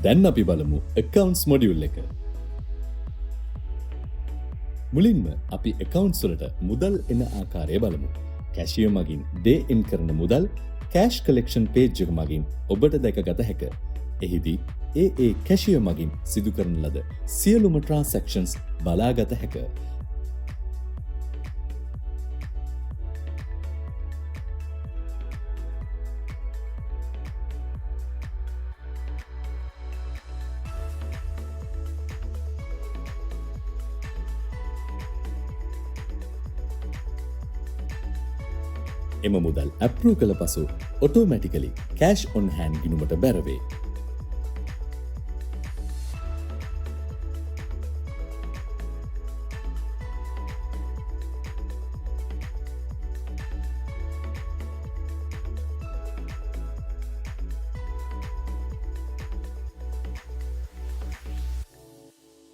දැන් අපි බලමු accounts module එක. මුලින්ම අපි accounts වලට මුදල් එන ආකාරය බලමු. cashier මගින් day in කරන මුදල් cash collection page එක මගින් ඔබට දැකගත හැක. එහිදී ඒ cashier මගින් සිදු කරන ලද සියලුම transactions බලාගත හැක. එම මුදල් අප්‍රූව් කළ පසු ඔටෝමැටිකලි කෑෂ් ඔන් හෑන්ඩ් ගිණුමට බැරවේ.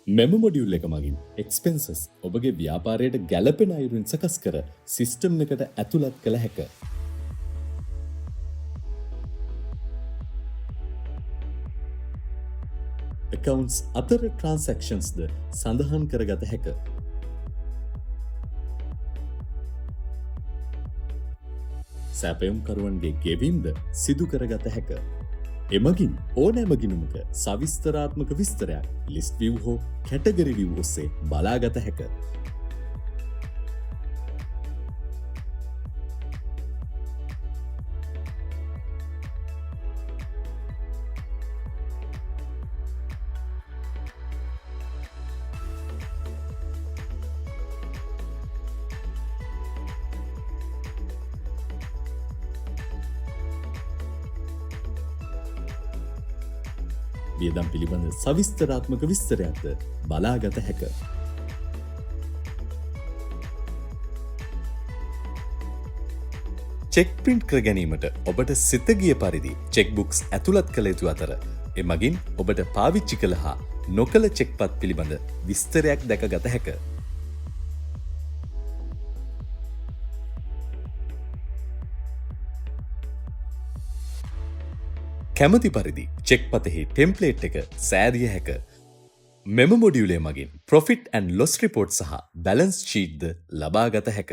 මෙම මොඩියුල් එක මගින් එක්ස්පෙන්සස් ඔබගේ ව්‍යාපාරයට ගැලපෙන අයුරින් සකස් කර සිස්ටම් එකට ඇතුළත් කළ හැක. accounts අතර transactions ද සඳහන් කරගත හැක. සැපයුම්කරුවන්ගේ ගෙවීම්ද සිදු කරගත හැක. එමගින් ඕනෑම ගිණුමක සවිස්තරාත්මක විස්තරයක් ලිස්ට් view හෝ කැටගරි view ඔස්සේ බලාගත හැක. වියදම් පිළිබඳ සවිස්තරාත්මක විස්තරයක්ද බලාගත හැක. චෙක් ප්‍රින්ට් කර ගැනීමට ඔබට සිත ගිය පරිදි චෙක් බුක්ස් ඇතුළත් කළ යුතු අතර එමගින් ඔබට පාවිච්චි කළ හා නොකළ චෙක්පත් පිළිබඳ විස්තරයක් දැකගත හැක. කැමති පරිදි චෙක්පතෙහි ටෙම්ප්ලේට් එක සෑදිය හැක. මෙම මොඩියුලේ මගින් ප්‍රොෆිට් ඇන්ඩ් ලොස් රිපෝට් සහ බැලන්ස් ෂීට් ද ලබාගත හැක.